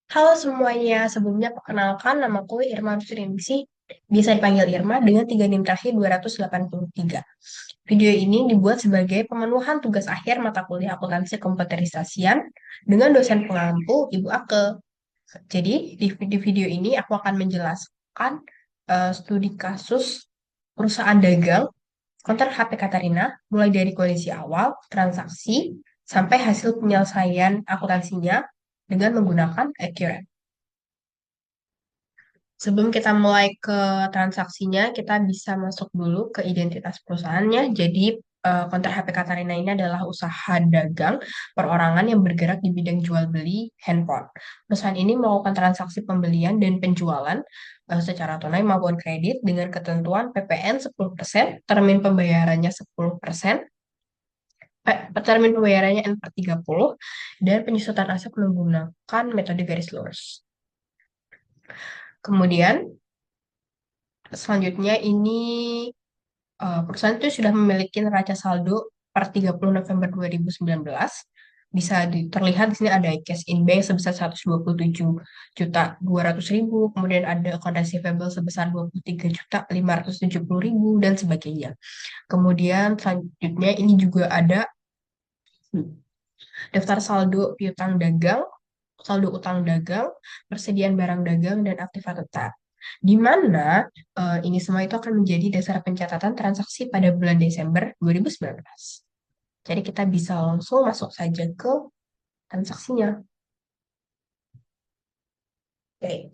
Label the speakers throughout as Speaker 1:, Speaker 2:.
Speaker 1: Halo semuanya, sebelumnya perkenalkan namaku Irma Rusdiningsih, bisa dipanggil Irma dengan 3 NIM terakhir 283. Video ini dibuat sebagai pemenuhan tugas akhir mata kuliah akuntansi komputerisasian dengan dosen pengampu Ibu Ake. Jadi di video ini aku akan menjelaskan studi kasus perusahaan dagang kontrak HP Katarina mulai dari kondisi awal, transaksi, sampai hasil penyelesaian akuntansinya dengan menggunakan Accurate. Sebelum kita mulai ke transaksinya, kita bisa masuk dulu ke identitas perusahaannya. Jadi, kontrak HP Katarina ini adalah usaha dagang perorangan yang bergerak di bidang jual beli handphone. Perusahaan ini melakukan transaksi pembelian dan penjualan secara tunai maupun kredit dengan ketentuan PPN 10%, termin pembayarannya 10%, termin pembayarannya N/30, dan penyusutan aset menggunakan metode garis lurus. Kemudian, selanjutnya ini perusahaan itu sudah memiliki neraca saldo per 30 November 2019. Bisa terlihat di sini ada cash in bank sebesar 127 juta 200 ribu, kemudian ada account receivable sebesar 23 juta 570 ribu, dan sebagainya. Kemudian selanjutnya ini juga ada daftar saldo piutang dagang, saldo utang dagang, persediaan barang dagang, dan aktiva tetap. Di mana ini semua itu akan menjadi dasar pencatatan transaksi pada bulan Desember 2019. Jadi kita bisa langsung masuk saja ke transaksinya. Oke.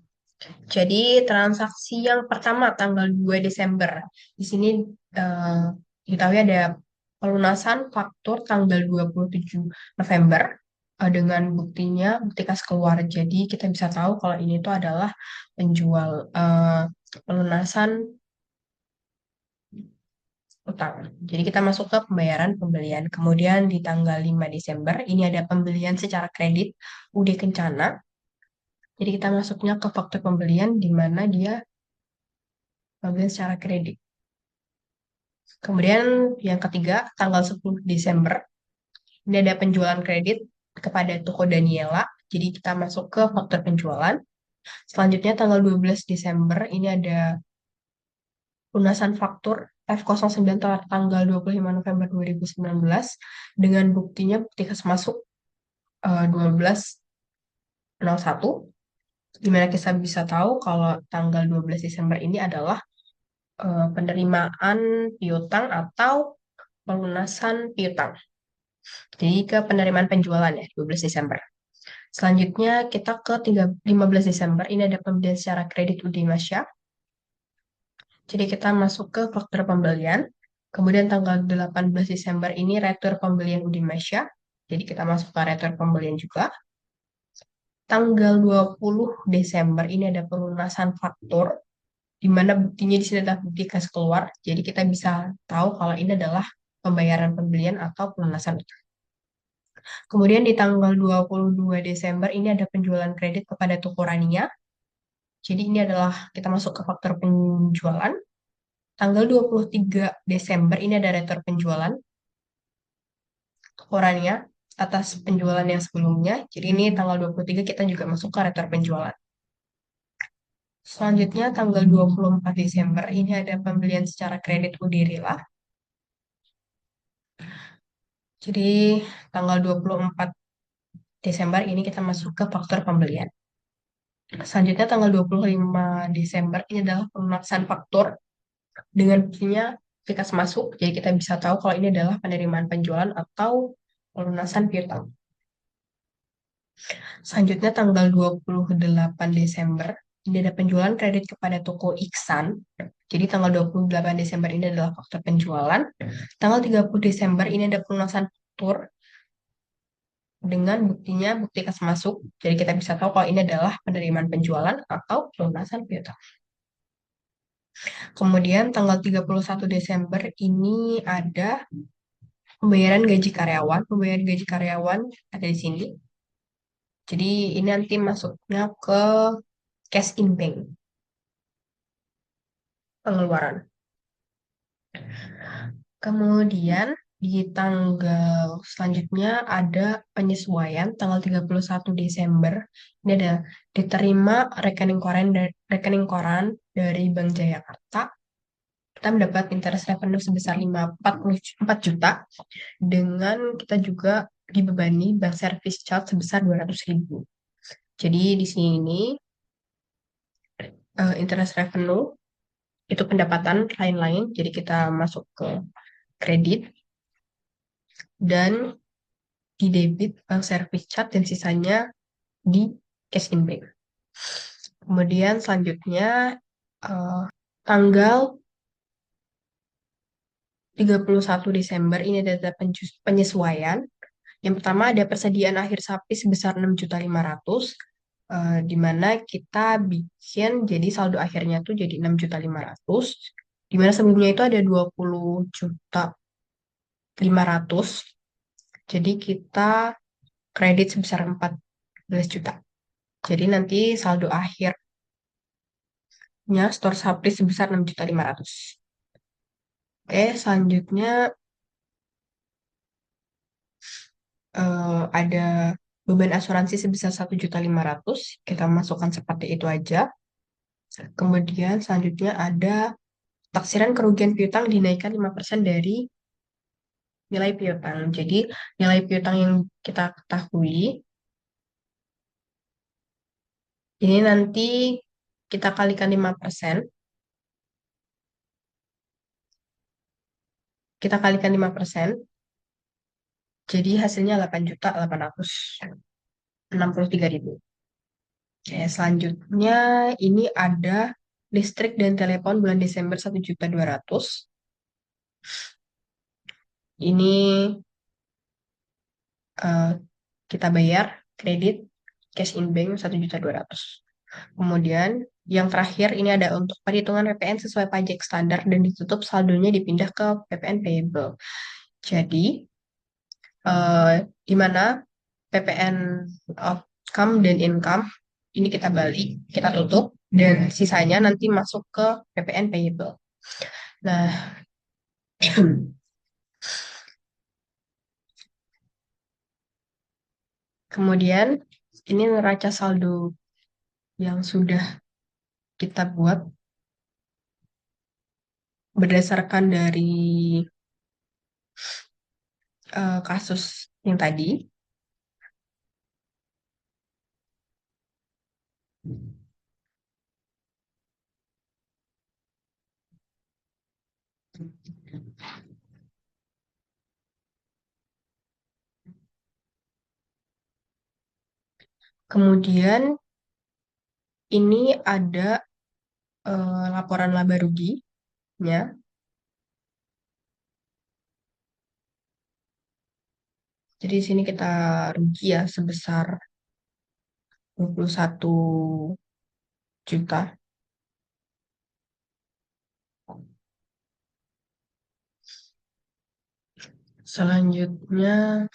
Speaker 1: Jadi transaksi yang pertama tanggal 2 Desember. Di sini eh, diketahui ada pelunasan faktur tanggal 27 November dengan buktinya bukti kas keluar. Jadi kita bisa tahu kalau ini itu adalah penjual pelunasan utang. Jadi kita masuk ke pembayaran pembelian. Kemudian di tanggal 5 Desember ini ada pembelian secara kredit UD Kencana. Jadi kita masuknya ke faktur pembelian di mana dia pembelian secara kredit. Kemudian yang ketiga, tanggal 10 Desember, ini ada penjualan kredit kepada toko Daniela. Jadi kita masuk ke faktur penjualan. Selanjutnya tanggal 12 Desember, ini ada lunasan faktur F09 tanggal 25 November 2019 dengan buktinya bukti kas masuk 1201, di mana kita bisa tahu kalau tanggal 12 Desember ini adalah penerimaan piutang atau pelunasan piutang. Jadi ke penerimaan penjualan ya, 12 Desember. Selanjutnya kita ke 15 Desember, ini ada pembelian secara kredit UD Masya. Jadi kita masuk ke faktur pembelian. Kemudian tanggal 18 Desember ini retur pembelian UD Masya. Jadi kita masuk ke retur pembelian juga. Tanggal 20 Desember ini ada pelunasan faktur, di mana buktinya di sini adalah bukti kas keluar. Jadi kita bisa tahu kalau ini adalah pembayaran pembelian atau pelunasan. Kemudian di tanggal 22 Desember ini ada penjualan kredit kepada toko Rania. Jadi ini adalah kita masuk ke faktor penjualan. Tanggal 23 Desember ini ada retur penjualan toko Rania atas penjualan yang sebelumnya. Jadi ini tanggal 23 kita juga masuk ke retur penjualan. Selanjutnya tanggal 24 Desember ini ada pembelian secara kredit Udirila. Jadi tanggal 24 Desember ini kita masuk ke faktor pembelian. Selanjutnya tanggal 25 Desember ini adalah pelunasan faktur dengan buktinya Vikas masuk. Jadi kita bisa tahu kalau ini adalah penerimaan penjualan atau pelunasan piutang. Selanjutnya tanggal 28 Desember ini ada penjualan kredit kepada toko Iksan. Jadi tanggal 28 Desember ini adalah faktur penjualan. Tanggal 30 Desember ini ada pelunasan faktur dengan buktinya bukti kas masuk. Jadi kita bisa tahu kalau ini adalah penerimaan penjualan atau pelunasan piutang. Kemudian tanggal 31 Desember ini ada pembayaran gaji karyawan. Pembayaran gaji karyawan ada di sini. Jadi ini nanti masuknya ke cash in bank, pengeluaran. Kemudian di tanggal selanjutnya ada penyesuaian tanggal 31 Desember. Ini ada diterima rekening koran dari Bank Jayakarta. Kita mendapat interest revenue sebesar 54 juta dengan kita juga dibebani bank service charge sebesar 200.000. Jadi di sini interest revenue itu pendapatan lain-lain, jadi kita masuk ke kredit dan di debit bank service charge dan sisanya di cash in bank. Kemudian selanjutnya eh, tanggal 31 Desember ini ada data penyesuaian. Yang pertama ada persediaan akhir sapi sebesar 6.500.000, di mana kita bikin jadi saldo akhirnya tuh jadi 6.500.000, di mana sebelumnya itu ada 20.500.000. Jadi kita kredit sebesar 14 juta. Jadi nanti saldo akhirnya stor sapi sebesar 6.500.000. Oke, selanjutnya ada beban asuransi sebesar 1.500.000. Kita masukkan seperti itu aja. Kemudian selanjutnya ada taksiran kerugian piutang dinaikkan 5% dari nilai piutang. Jadi nilai piutang yang kita ketahui ini nanti kita kalikan 5%. Kita kalikan 5%. Jadi hasilnya 8.863.000. Oke, selanjutnya ini ada listrik dan telepon bulan Desember 1.200.000. Ini eh, kita bayar kredit cash in bank 1.200.000. Kemudian yang terakhir ini ada untuk perhitungan PPN sesuai pajak standar dan ditutup saldonya dipindah ke PPN payable. Jadi di mana PPN outcome dan income ini kita balik, kita tutup dan sisanya nanti masuk ke PPN payable. Nah, kemudian ini neraca saldo yang sudah kita buat berdasarkan dari kasus yang tadi. Kemudian ini ada laporan laba ruginya. Jadi di sini kita rugi ya sebesar 21 juta. Selanjutnya,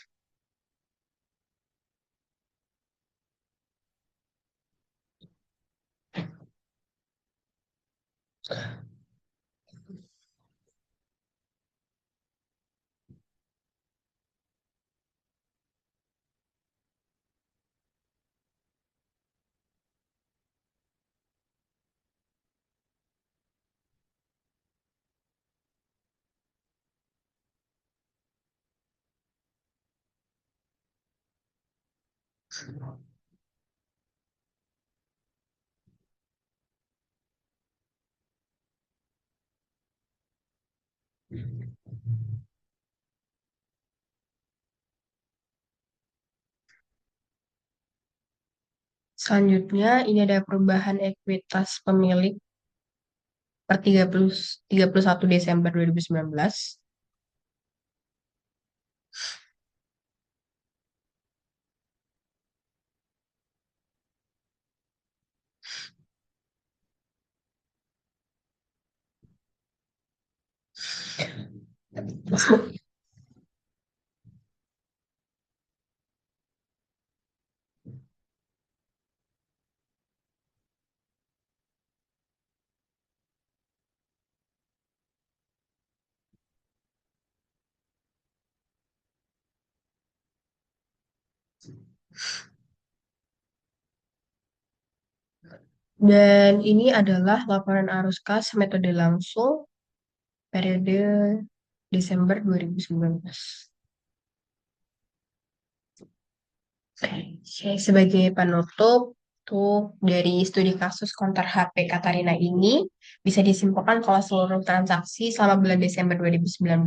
Speaker 1: selanjutnya ini ada perubahan ekuitas pemilik per 31 Desember 2019. Dan ini adalah laporan arus kas metode langsung periode Desember 2019. Oke, sebagai penutup, tuh dari studi kasus konter HP Katarina ini bisa disimpulkan kalau seluruh transaksi selama bulan Desember 2019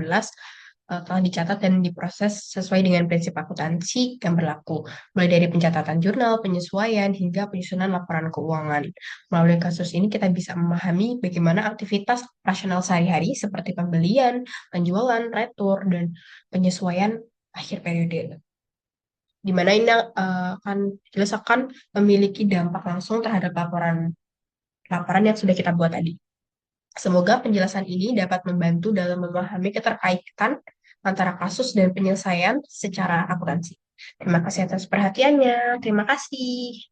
Speaker 1: telah dicatat dan diproses sesuai dengan prinsip akuntansi yang berlaku, mulai dari pencatatan jurnal, penyesuaian, hingga penyusunan laporan keuangan. Melalui kasus ini kita bisa memahami bagaimana aktivitas operasional sehari-hari seperti pembelian, penjualan, retur, dan penyesuaian akhir periode, di mana ini akan jelas akan memiliki dampak langsung terhadap laporan laporan yang sudah kita buat tadi. Semoga penjelasan ini dapat membantu dalam memahami keterkaitan antara kasus dan penyelesaian secara akuntansi. Terima kasih atas perhatiannya. Terima kasih.